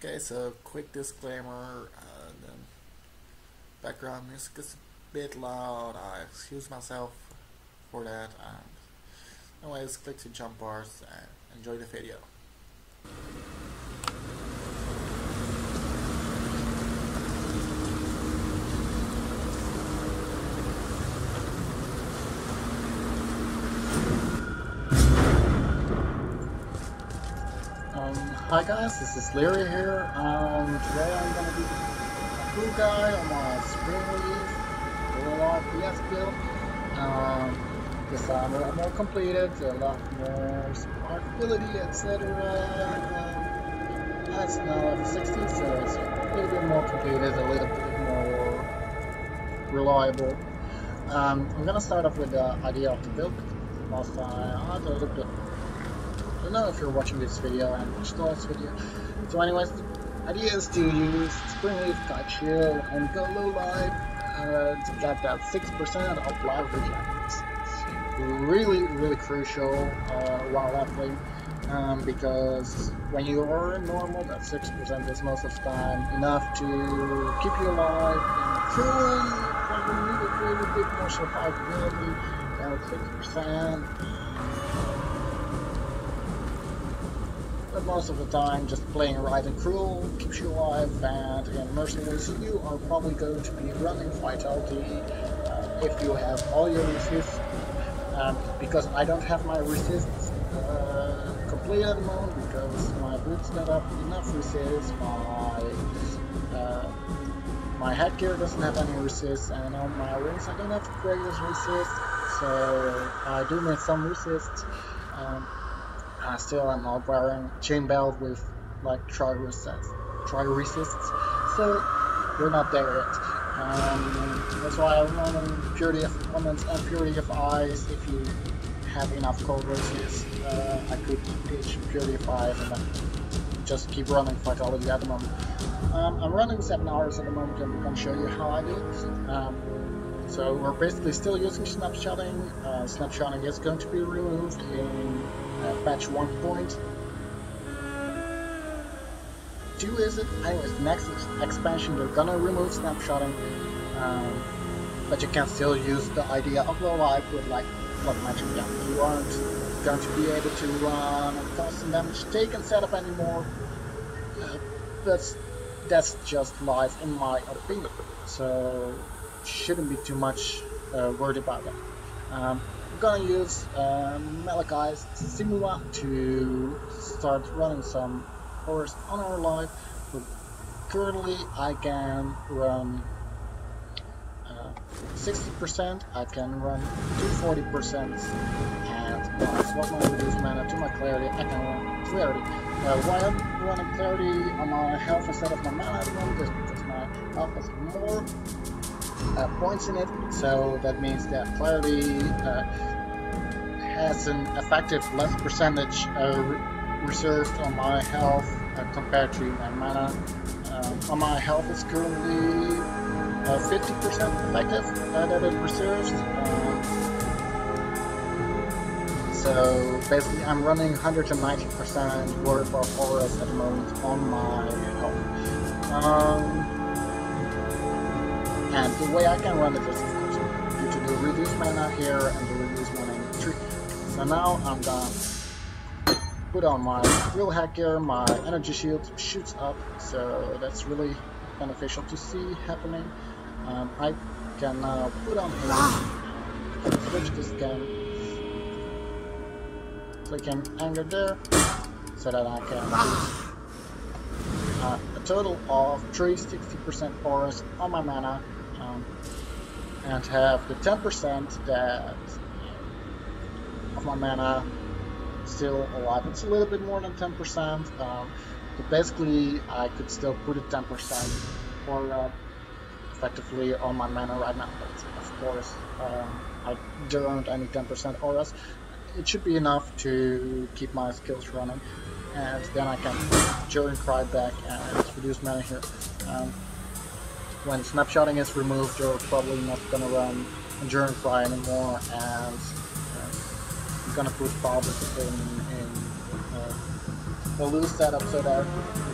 Okay, so quick disclaimer, the background music is a bit loud. I excuse myself for that. And anyways, click the jump bars and enjoy the video. Hi guys, this is Larry here. Today I'm going to be a crew guy on my Springleaf PS build. This time a lot more completed, a lot more sparkability, etc. That's now level 60, so it's a little bit more completed, a little bit more reliable. I'm going to start off with the idea of the build. Last time I thought it I don't know if you're watching this video and watched the last video. So anyways, the idea is to use Springleaf, chill, and go low life to get that 6% of life regen. It's really crucial while leveling, because when you are normal, that 6% is most of the time enough to keep you alive and cruel when you need a little bit more survivability, down 6%. But most of the time, just playing right and cruel keeps you alive, and in mercenaries you are probably going to be running vitality if you have all your resists. Because I don't have my resists complete at the moment, because my boots don't have enough resists, my headgear doesn't have any resists, and on my rings I don't have the greatest resists, so I do need some resists. Still, I'm not wearing chain belt with like tri resists, so we're not there yet. That's why I'm running purity of elements and purity of eyes. If you have enough cold resist, I could ditch purity of eyes and then just keep running vitality at the moment. I'm running 7 hours at the moment, and I'm going to show you how I do it. So we're basically still using snapshotting. Snapshotting is going to be removed in patch 1.2, is it? Anyways, next expansion they're gonna remove snapshotting, but you can still use the idea of low life with like blood magic. Yeah, you aren't going to be able to run and constant damage taken setup anymore. That's just life in my opinion, so shouldn't be too much worried about that. I'm gonna use Malachi's Simula to start running some horse on our life. But currently I can run 60%, I can run to 40%, and when I swap my reduced mana to my clarity, I can run clarity. Why I'm running clarity on my health instead of my mana at the moment is because my health has more points in it, so that means that clarity has an effective less percentage reserved on my health compared to my mana. On my health is currently 50% effective that it reserves. So basically I'm running 190% worth of auras at the moment on my health. And the way I can run it is, of course, due to the reduced mana here and the reduced mana in the tree. So now I'm gonna put on my real headgear, my energy shield shoots up, so that's really beneficial to see happening. I can now put on a switch this again, clicking anger there, so that I can use a total of 360% auras on my mana, and have the 10% that of my mana still alive. It's a little bit more than 10%, but basically I could still put it 10% or effectively on my mana right now. But of course, I don't any 10% auras. It should be enough to keep my skills running, and then I can Journey Cry back and reduce mana here. When snapshotting is removed, you're probably not gonna run Enduring Cry anymore, and you're gonna put Vaal in a loose setup so that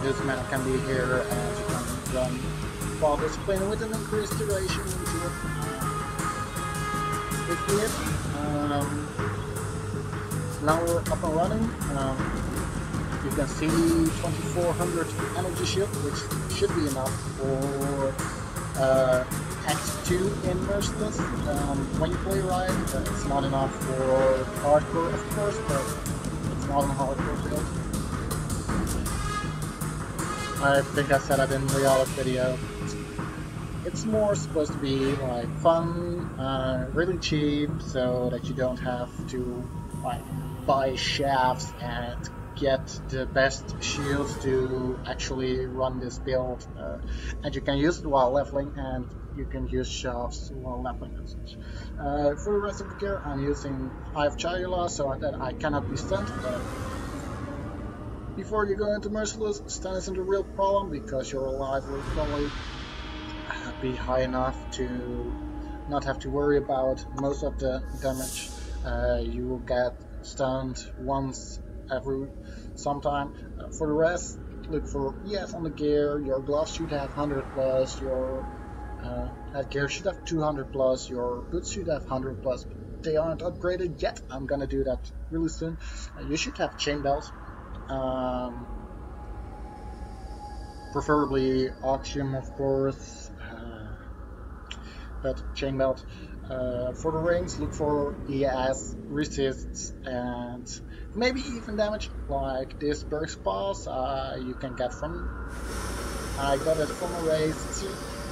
this man can be here and you can run Vaal discipline with an increased duration into it. Quickly it. Now we're up and running. You can see 2400 energy shield, which should be enough for X2 in Merciless. When you play right, it's not enough for hardcore, of course, but it's not a hardcore build. I think I said that in the other video. It's more supposed to be like fun, really cheap, so that you don't have to like buy shafts and get the best shields to actually run this build. And you can use it while leveling, and you can use shafts while leveling and such. For the rest of the gear, I'm using Eye of Chayula so that I cannot be stunned. Before you go into Merciless, stun isn't a real problem because your life will probably be high enough to not have to worry about most of the damage. You will get stunned once every sometime. For the rest, look for ES on the gear. Your gloves should have 100 plus, your headgear should have 200 plus, your boots should have 100 plus, but they aren't upgraded yet. I'm gonna do that really soon. You should have chain belts. Preferably Oxium, of course, but chain belt. For the rings, look for ES, resists, and maybe even damage, like this burst pass you can get from. I got it from a race.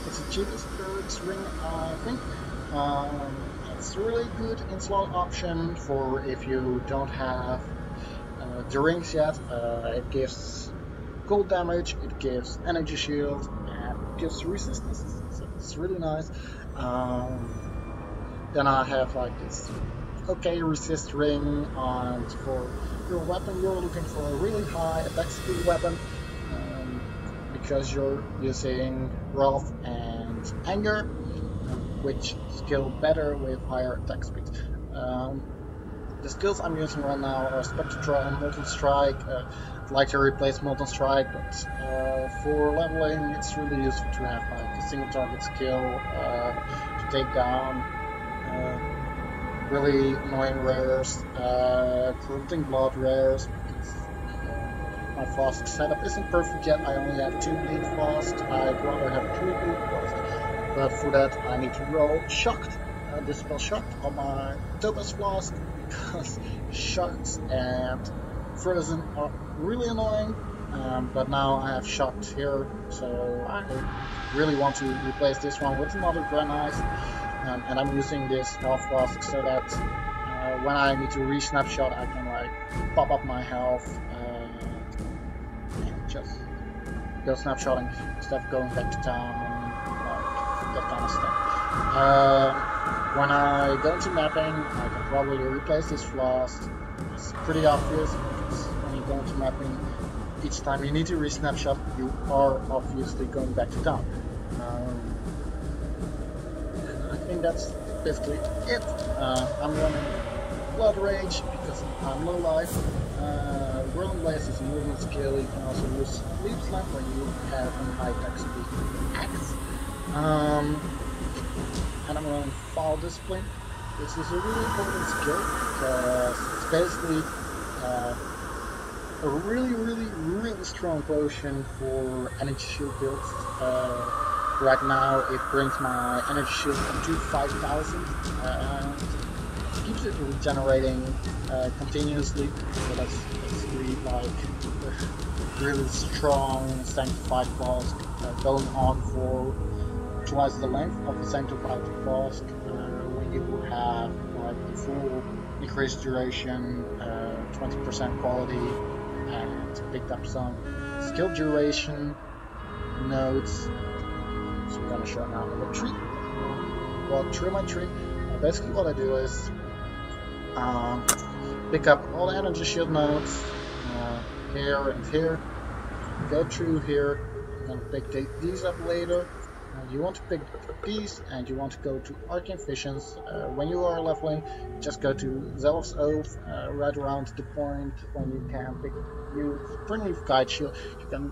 It's the cheapest burst ring, I think. It's a really good in-slot option for if you don't have the rings yet. It gives cold damage, it gives energy shield, and it gives resistance, so it's really nice. Then I have like this okay resist ring, and for your weapon you're looking for a really high attack speed weapon, because you're using Wrath and Anger, which skill better with higher attack speed. The skills I'm using right now are Spectra and Molten Strike. I'd like to replace Molten Strike, but for leveling it's really useful to have like a single target skill to take down really annoying rares, corrupting blood rares, because my flask setup isn't perfect yet. I only have 2 bleed flasks. I'd rather have 3 bleed flasks, but for that I need to roll shocked, dispel shocked on my Topaz flask, because shocks and frozen are really annoying. But now I have shocked here, so I really want to replace this one with another granite. And I'm using this health flask so that when I need to re-snapshot, I can like pop up my health and just go snapshotting instead of going back to town and like that kind of stuff. When I go into mapping, I can probably replace this flask. It's pretty obvious because when you go into mapping, each time you need to re-snapshot, you are obviously going back to town. I think that's basically it. I'm running Blood Rage because I'm low life. Whirling Blaze is a movement skill. You can also use Leap Slam when you have a high attack speed axe. And I'm running Vaal Discipline. This is a really important skill because it's basically a really strong potion for energy shield builds. Right now it brings my energy shield up to 5000 and keeps it regenerating continuously, so that's basically like a really strong sanctified flask going on for twice the length of the sanctified flask when you have like the full increased duration, 20% quality, and picked up some skill duration nodes. So I'm going to show now the tree. Walk through my tree. Basically what I do is pick up all the energy shield nodes here and here, go through here, and pick these up later. You want to pick these, and you want to go to Arcane Visions. When you are leveling, just go to Zealous Oath, right around the point when you can use Springleaf Guide Shield. You can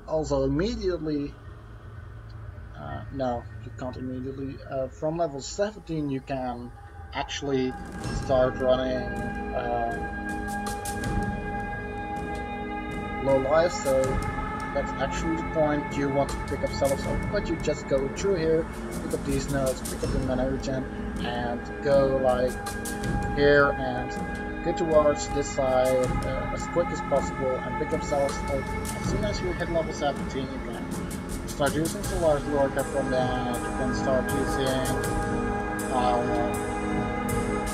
also immediately, no, you can't immediately. From level 17, you can actually start running low life, so that's actually the point. You want to pick up Zealous Oath, but you just go through here, pick up these nodes, pick up the mana regen, and go like here and get towards this side as quick as possible and pick up Zealous Oath. As soon as you hit level 17, you can start using Solar's Lorca. From that, you can start using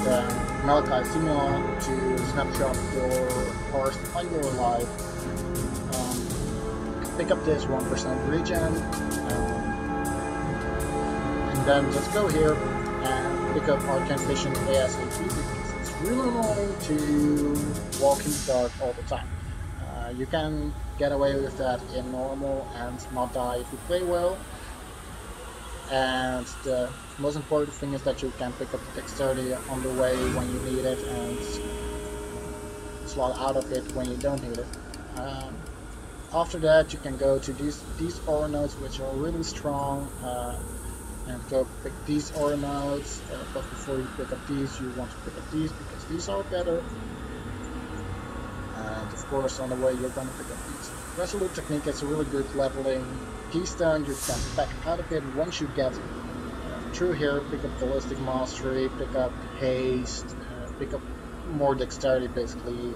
the Malachi Simulant to snapshot your horse on your life. Pick up this 1% regen, and then just go here and pick up Arcane Vision ASAP, because it's really annoying to walk in the dark all the time. You can get away with that in normal and not die if you play well. And the most important thing is that you can pick up the dexterity on the way when you need it and slot out of it when you don't need it. After that, you can go to these aura nodes, which are really strong, and go pick these aura nodes. But before you pick up these, you want to pick up these because these are better. And of course, on the way, you're going to pick up these. Resolute Technique is a really good leveling keystone. You can back out of it once you get through here. Pick up Ballistic Mastery, pick up Haste, pick up more dexterity, basically.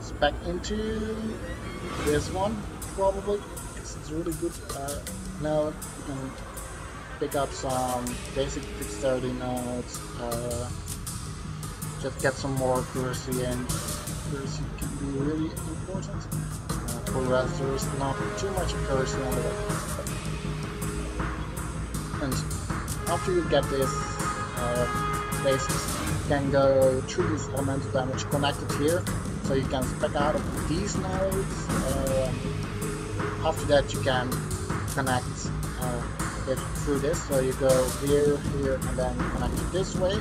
Spec into this one, probably, because it's really good. Now you can pick up some basic dexterity nodes, just get some more accuracy in. Accuracy can be really important. For the rest, there is not too much accuracy on the way. And after you get this basics, you can go through this elemental damage connected here. So you can spec out of these nodes. After that, you can connect it through this. So you go here, here, and then connect it this way,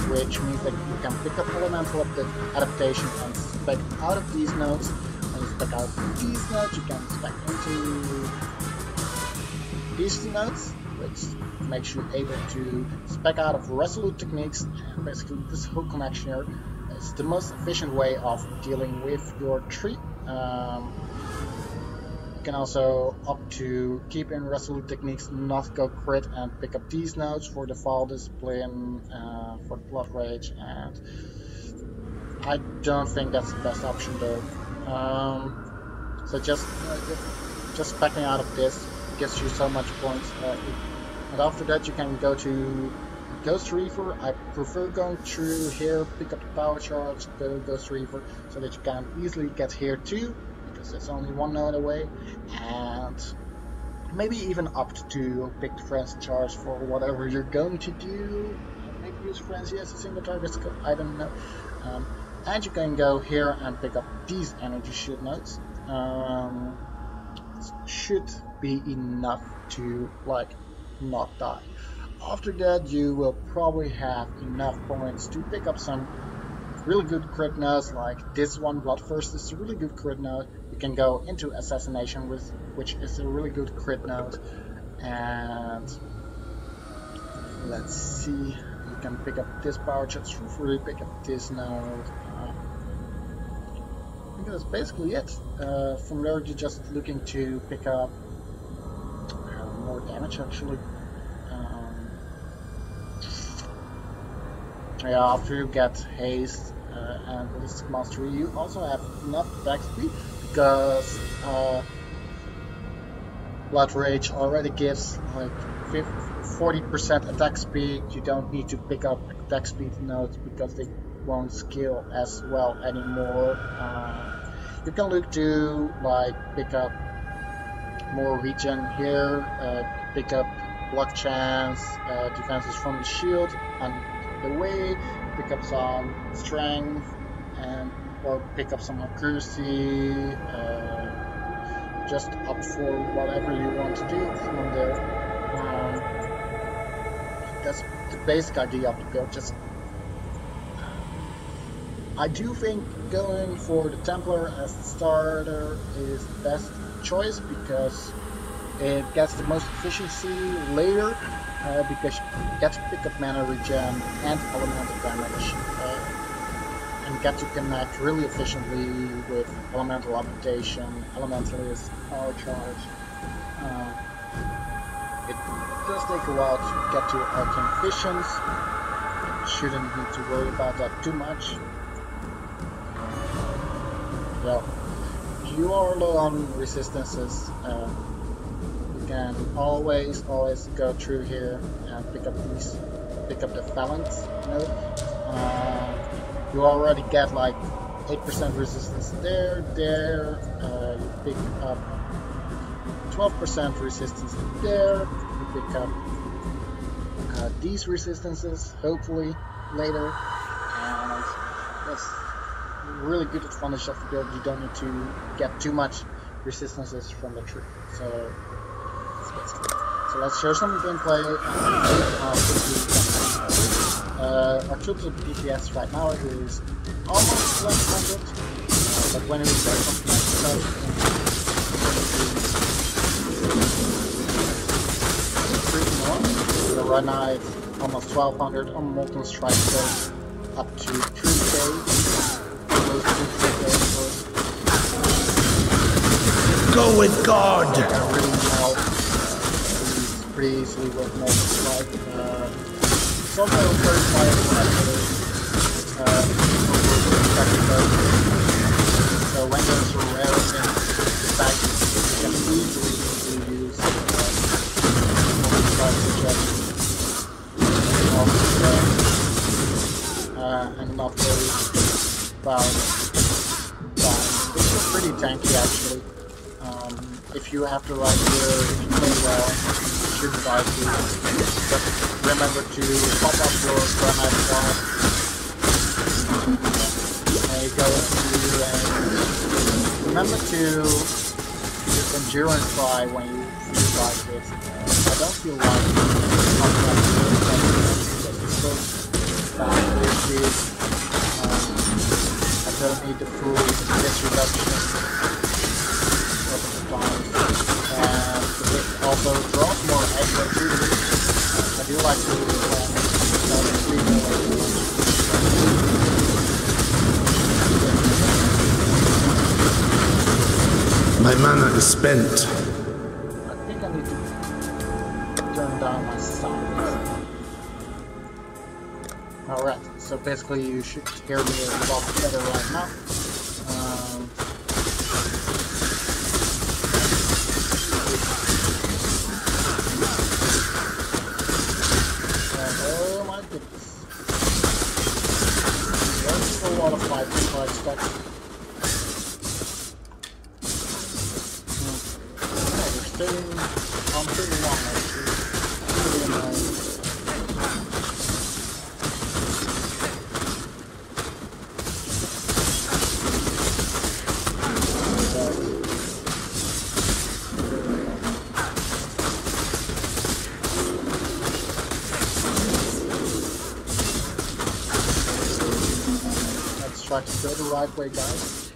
which means that you can pick up elemental adaptation and spec out of these nodes. When you spec out of these nodes, you can spec into these two nodes, which makes you able to spec out of Resolute Techniques. And basically, this whole connection here is the most efficient way of dealing with your tree. You can also opt to keep in Resolute Techniques, not go crit, and pick up these nodes for the Vaal Discipline, for the Blood Rage, and I don't think that's the best option though. So just specking out of this gets you so much points, and after that you can go to Ghost Reaver. I prefer going through here, pick up the power charge, go to Ghost Reaver, so that you can easily get here too, because it's only one node away, and maybe even opt to pick the Frenzy Charge for whatever you're going to do. Maybe use Frenzy as a single target skill, I don't know. And you can go here and pick up these energy shield nodes. Should be enough to like not die. After that, you will probably have enough points to pick up some really good crit nodes, like this one, Bloodthirst, is a really good crit node. You can go into Assassination, which is a really good crit node. And let's see, you can pick up this power charge, really pick up this node. I think that's basically it. From there, you're just looking to pick up more damage actually. Yeah, after you get haste and ballistic mastery, you also have enough attack speed, because Blood Rage already gives like 40% attack speed. You don't need to pick up attack speed nodes because they won't scale as well anymore. You can look to like pick up more regen here, pick up block chance, defenses from the shield, and the way, pick up some strength, and or pick up some accuracy. just opt for whatever you want to do from there. That's the basic idea of the build. Just I do think going for the Templar as the starter is the best choice because it gets the most efficiency later, because you get to pick up mana regen and elemental damage, and get to connect really efficiently with elemental augmentation, elementalist, power charge. It does take a while to get to arcane visions. Shouldn't need to worry about that too much. Well, if you are low on resistances, you can always go through here and pick up the phalanx node. You already get like 8% resistance there. You pick up 12% resistance there. You pick up these resistances, hopefully later, and that's really good advantage of the build. You don't need to get too much resistances from the tree. So let's show some gameplay. Our total DPS right now is almost 100, but when we start from so right now it's almost 1200 on Molten Strike, so up to 3k. Go with God! Pretty easily with Molten Strike. It's also very so when there's a rare thing back, you can easily use Molten Strike to just and not very about it's pretty tanky actually. If you have the right gear, if you play well, you should try to just remember to pop up your granite slot and go into and remember to use endurance fly when you feel like this. I don't feel like popping up it's so fast with I don't need the full hit reduction of the time, and it also draws more aggro to the reach. I do like to my mana is spent. I think I need to turn down my sound. Alright, so basically you should hear me a lot better right now. Oh my goodness. There's a lot of fighting so I expect. We're staying on pretty long actually. Really annoying. Try to go the right way, guys.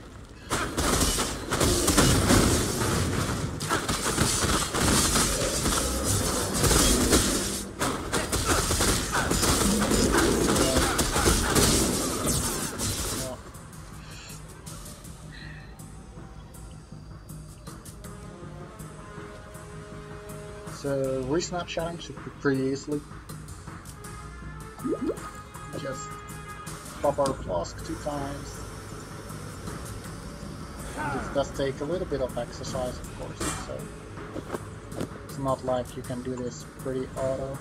So re-snapshotting should be pretty easily. Just pop our flask 2 times. And it does take a little bit of exercise, of course, so it's not like you can do this pretty auto.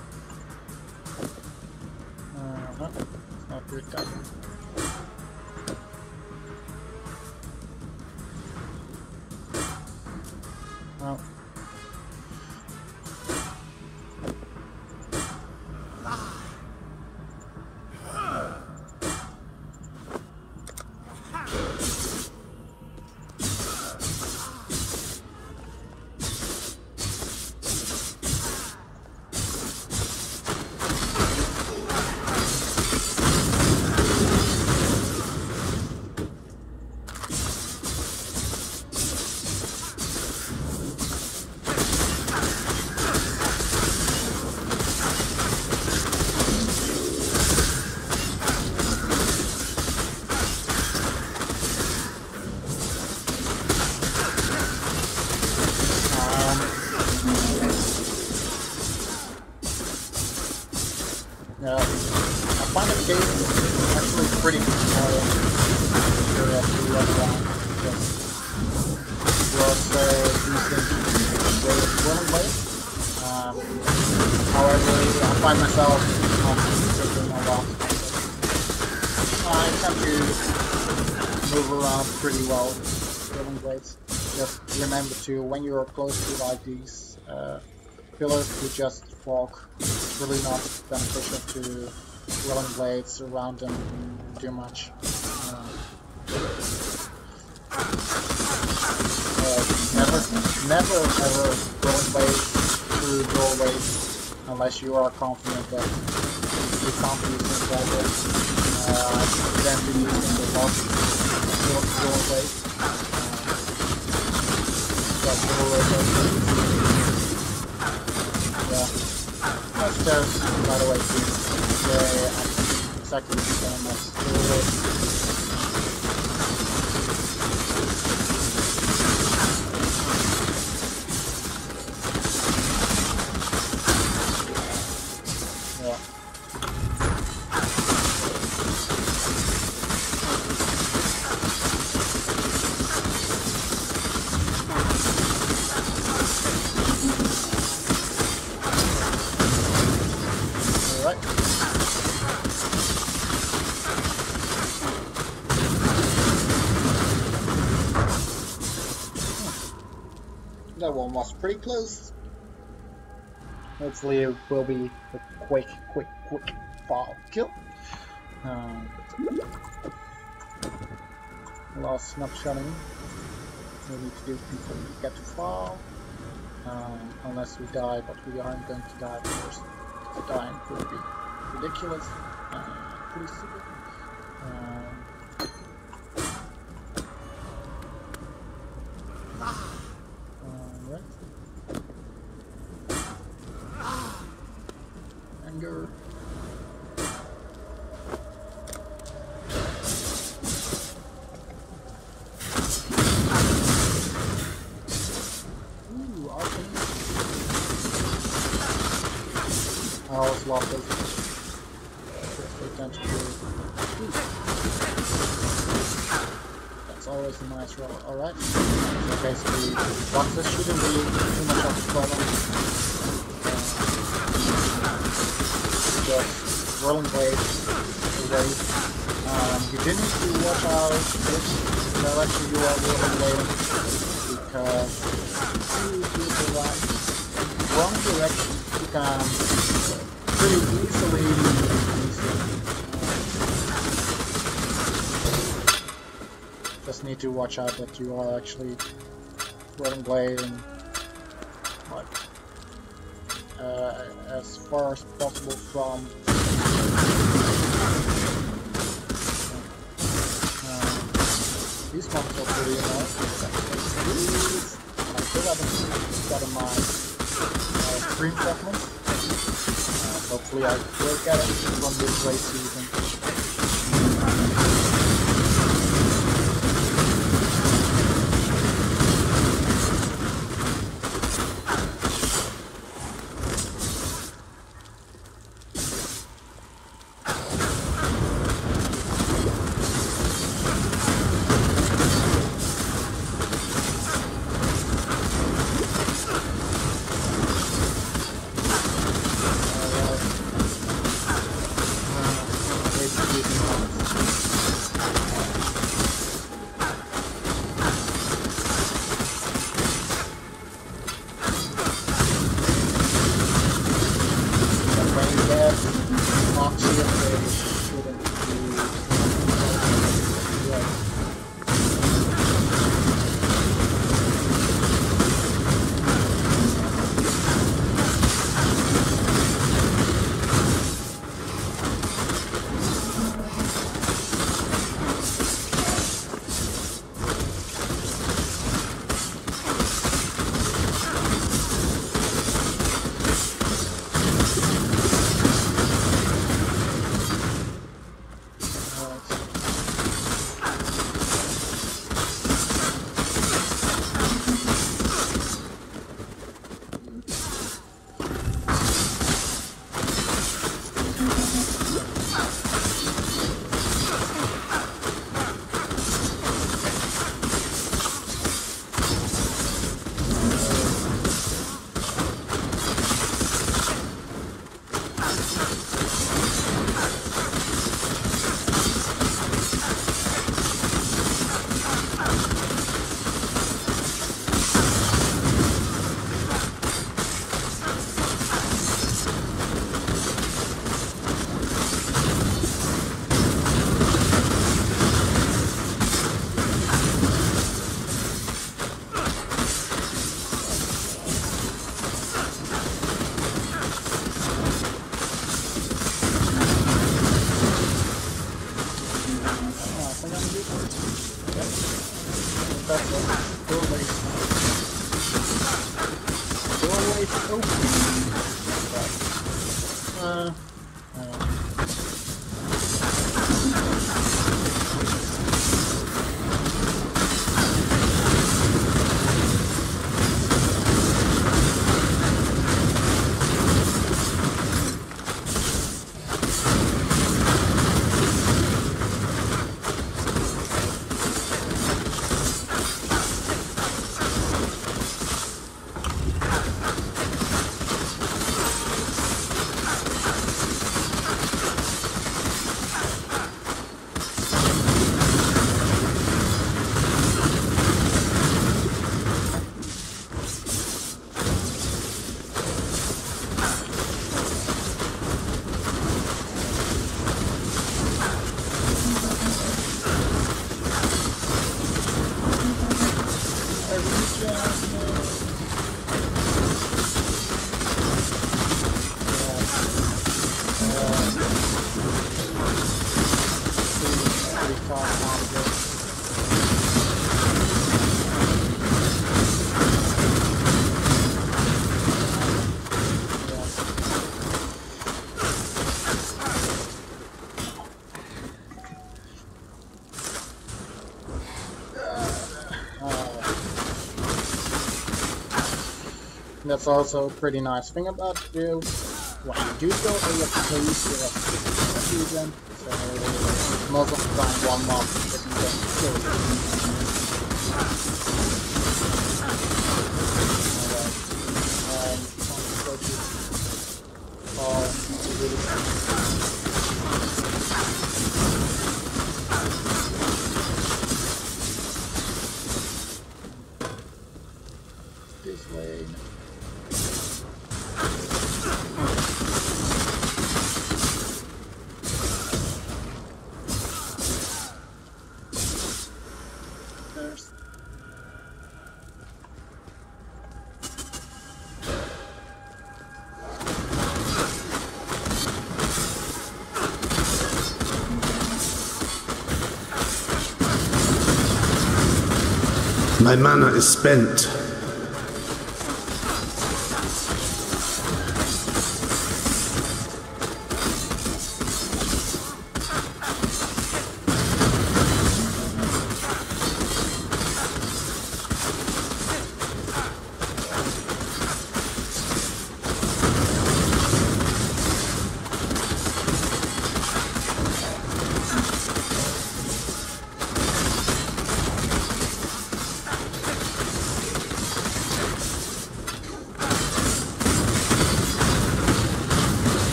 No, it's not good that. No. I find the cave actually pretty boring area to run around because you also using the swirling blade. However, I find myself taking a lot. I tend to move around pretty well with swirling blades. Just remember to, when you're close to like these pillars, to just walk. It's really not beneficial to swirling blades around them too much. Never ever swirling blades through doorways unless you are confident that you can't use this level. Then be using the lock doorway. Yeah. Upstairs, by the way, too. Yeah, exactly the same as doorway. That one was pretty close. Hopefully it will be a quick Vaal kill. Last snapshotting we need to do before we get to Vaal. Unless we die, but we aren't going to die first. Dying would be ridiculous. Pretty stupid. Anger. Ooh, awesome. I always love those. That's always a nice roll. Alright. So basically, boxes shouldn't be too much of a problem. Just rolling blades away. You do need to watch out which direction you are rolling blade, because if you do the wrong direction, you can pretty easily miss it. Just need to watch out that you are actually rolling blade and like as far as possible from these ones are pretty annoying. I still haven't gotten my stream fragment. Hopefully I will get it from this race season. it's OP. That's also a pretty nice thing about the build. When you do go AFK, you have 6 regen, so most of the time one mob isn't going to kill you. This way. My mana is spent.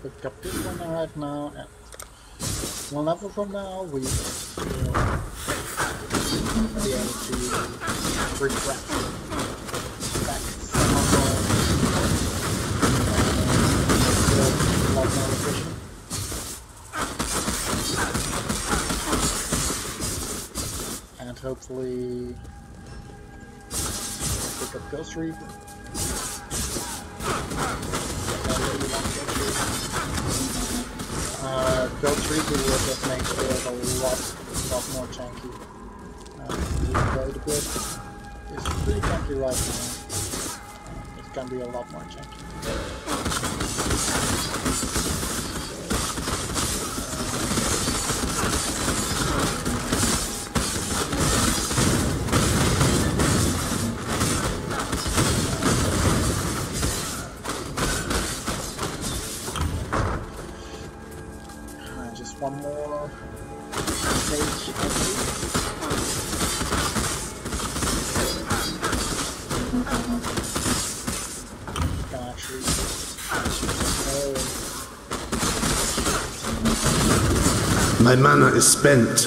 Pick up this one right now, and one level from now we will be able to refresh back some of the lot more efficient. And hopefully pick up Ghost Reaper. I really want Ghost Reaper. Reaper will just make it a lot more chunky. The build is pretty chunky right now. It can be a lot more chunky. One more stage, I believe. Can actually. My mana is spent.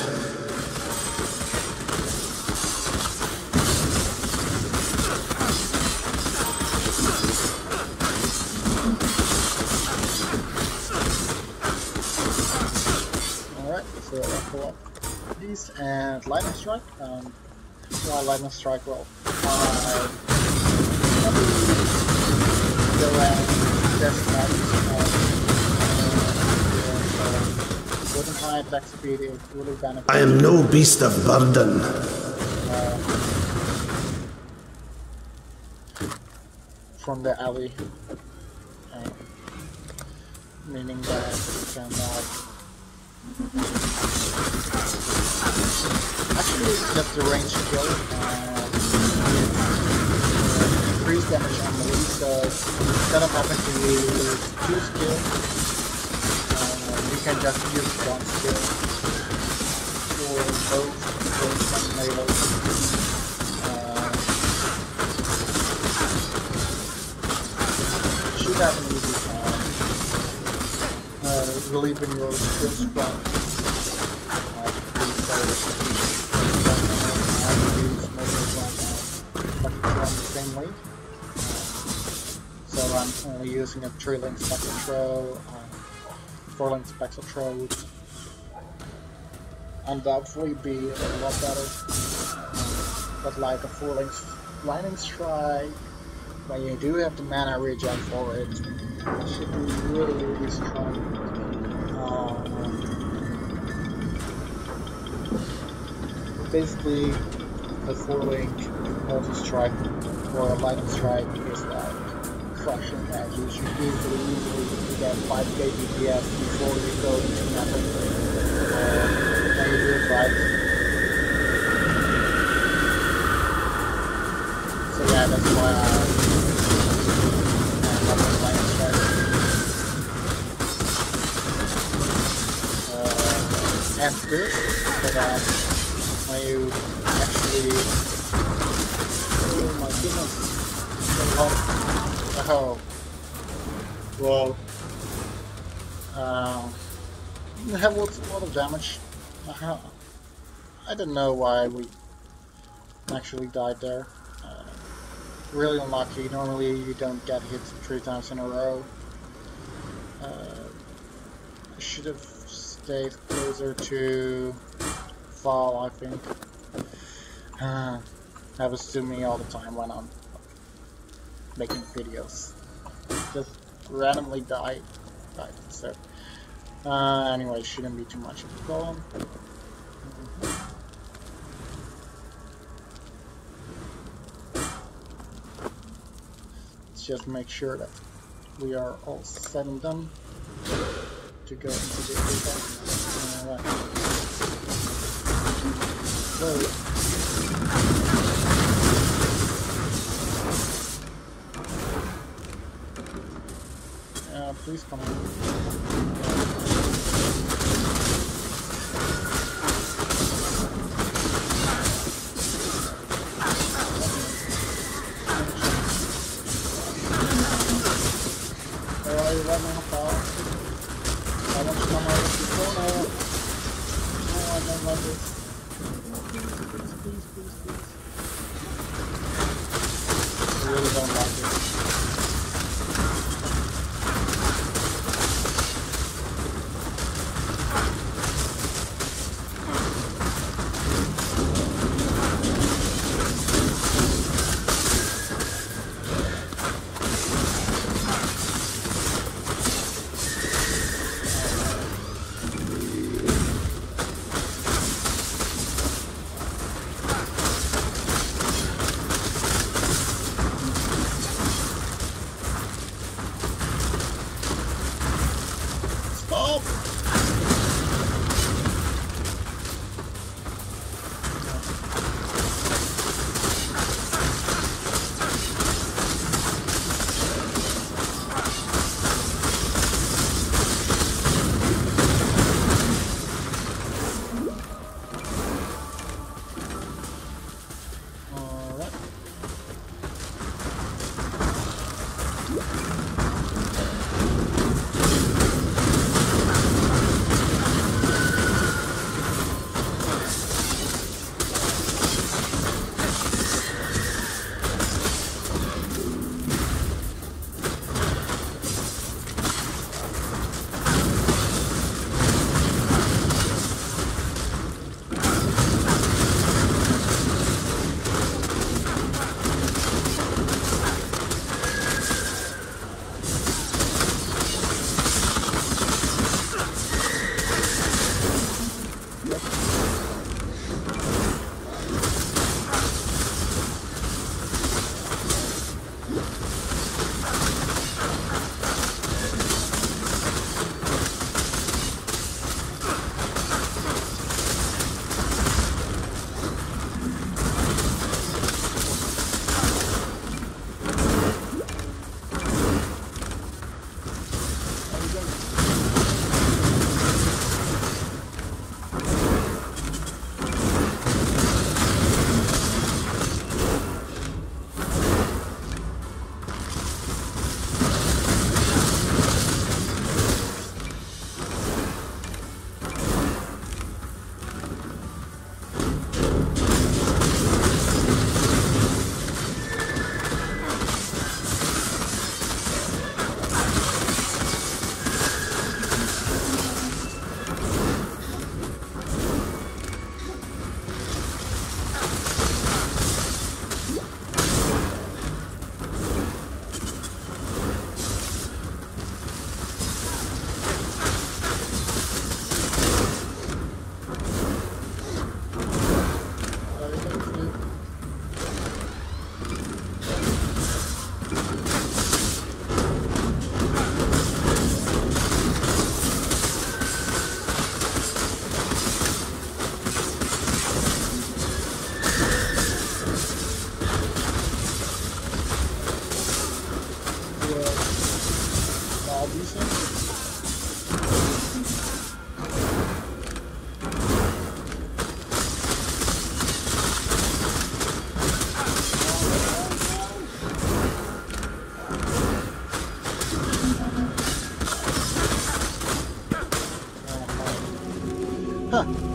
And lightning strike. Well, lightning strike will go around death wooden high attack speed is really beneficial. I am no beast of burden. From the alley, meaning that you can actually, just the range skill, increase damage on melee, so instead of having to use 2 skills, you can just use 1 skill for both range and melee. You should have an easy time relieving your skills from so I'm only using a 3-link spectral throw, 4-link spectral throw would undoubtedly be a lot better, but like a 4-link lightning strike, when you do have the mana regen for it, it should be really strong. Basically, the 4-link multi-strike or a lightning strike is like crushing that. You should easily get 5k DPS before you go into nothing. When you do it right. So yeah, that's why I love the lightning strike. And this, but when you actually, oh my goodness, oh, well, that was a lot of damage. I don't know why we actually died there. Really unlucky. Normally you don't get hit 3 times in a row. I should have stayed closer to Vaal, I think. Happens to me all the time when I'm making videos. Just randomly died. So, anyway, shouldn't be too much of a problem. Let's just make sure that we are all set and done to go into the event. Please come on. Where are you right now, pal? I want to come out of the corner. No, I don't like this. Please. I really don't like it. Vaal decent.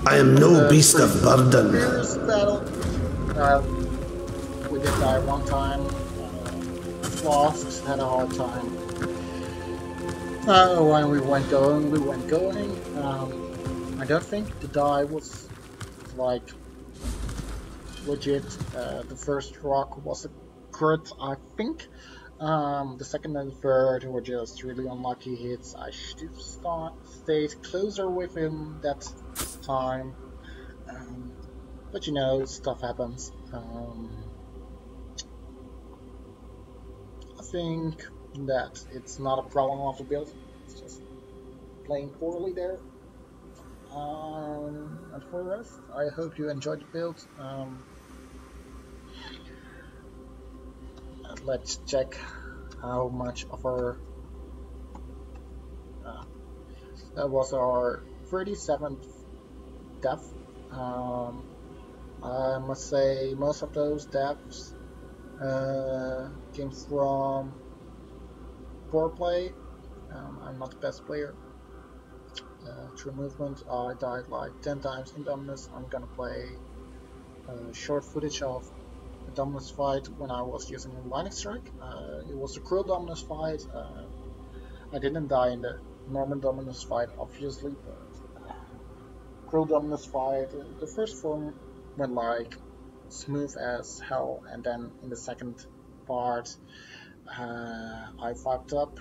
I am no beast of burden. First battle. We did die one time. Lost, had a hard time. When we went going, I don't think the die was like legit. The first rock was a crit, I think. The second and third were just really unlucky hits. I should have stayed closer with him that time. But you know, stuff happens. I think that it's not a problem of the build. It's just playing poorly there. And for the rest, I hope you enjoyed the build. Let's check how much of our that was our 37th death. I must say most of those deaths came from poor play. I'm not the best player. Through movement, I died like 10 times in Dominus. I'm gonna play short footage of a Dominus fight when I was using a lightning strike. It was a cruel Dominus fight. I didn't die in the normal Dominus fight, obviously, but cruel Dominus fight. The first form went like smooth as hell, and then in the second part, I fucked up.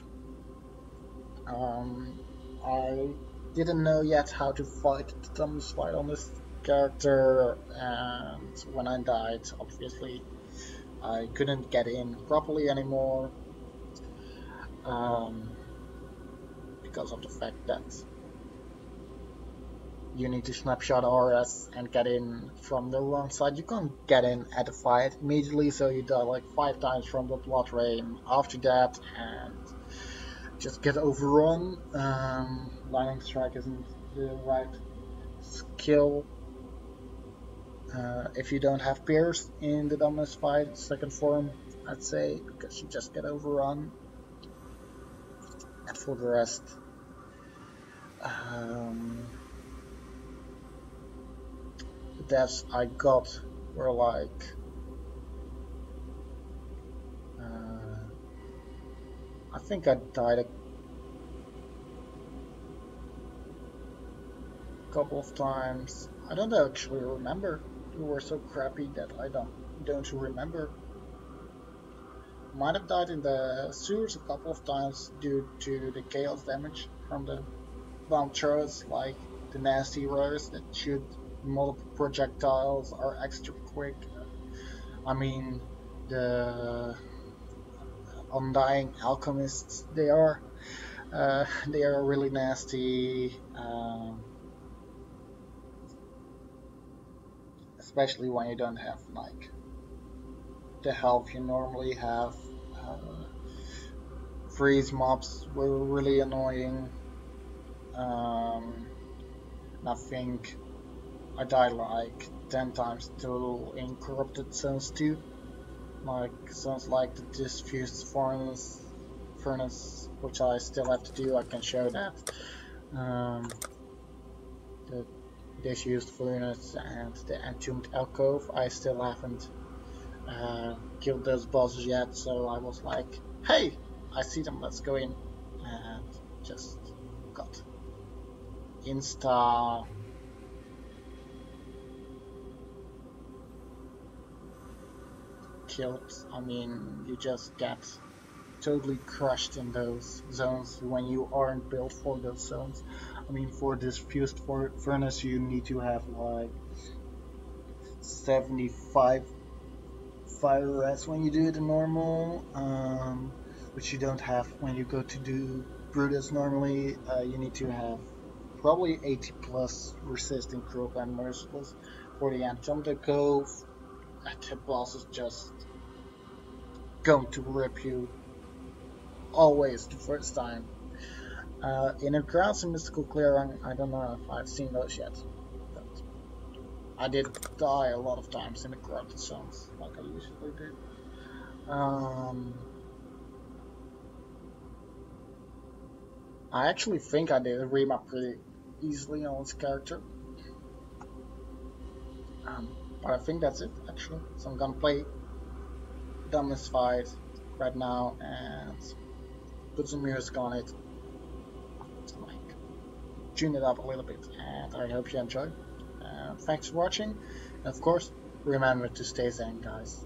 I didn't know yet how to fight the Dominus fight on this character, and when I died, obviously I couldn't get in properly anymore because of the fact that you need to snapshot RS and get in from the wrong side. You can't get in at the fight immediately, so you die like 5 times from the blood rain after that and just get overrun. Lightning strike isn't the right skill if you don't have Pierce in the Dominus fight, second form, I'd say, because you just get overrun. And for the rest, the deaths I got were like I think I died a couple of times. I don't actually remember. They were so crappy that I don't remember. Might have died in the sewers a couple of times due to the chaos damage from the bomb throws, like the nasty rares that shoot multiple projectiles are extra quick. I mean, the undying alchemists, they are really nasty, especially when you don't have like the health you normally have. Freeze mobs were really annoying. And I think I died like 10 times total in corrupted zones too. Like zones like the diffused furnace, which I still have to do. I can show that. The diffused furnace and the entombed alcove, I still haven't killed those bosses yet, so I was like, hey, I see them, let's go in, and just got insta killed. I mean, you just get totally crushed in those zones when you aren't built for those zones. I mean, for this fused furnace you need to have like 75 fire rest when you do the normal, which you don't have when you go to do Brutus normally. You need to have probably 80 plus resisting Croak and Merciless for the Entombed Cove. The boss is just going to rip you always the first time. Inner Grounds and Mystical Clearing, I don't know if I've seen those yet. But I did die a lot of times in the corrupted zones, like I usually do. I actually think I did a remap pretty easily on this character. But I think that's it, actually. So I'm gonna play Dominus fight right now and put some music on it, like tune it up a little bit, and I hope you enjoy. Thanks for watching, and of course, remember to stay zen, guys.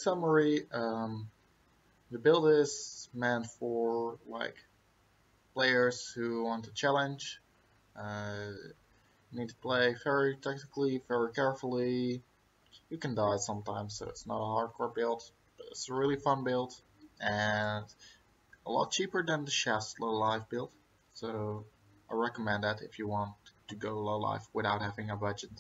summary, the build is meant for like players who want to challenge. You need to play very tactically, very carefully. You can die sometimes, so it's not a hardcore build, but it's a really fun build and a lot cheaper than the Shast low life build. So I recommend that if you want to go low life without having a budget.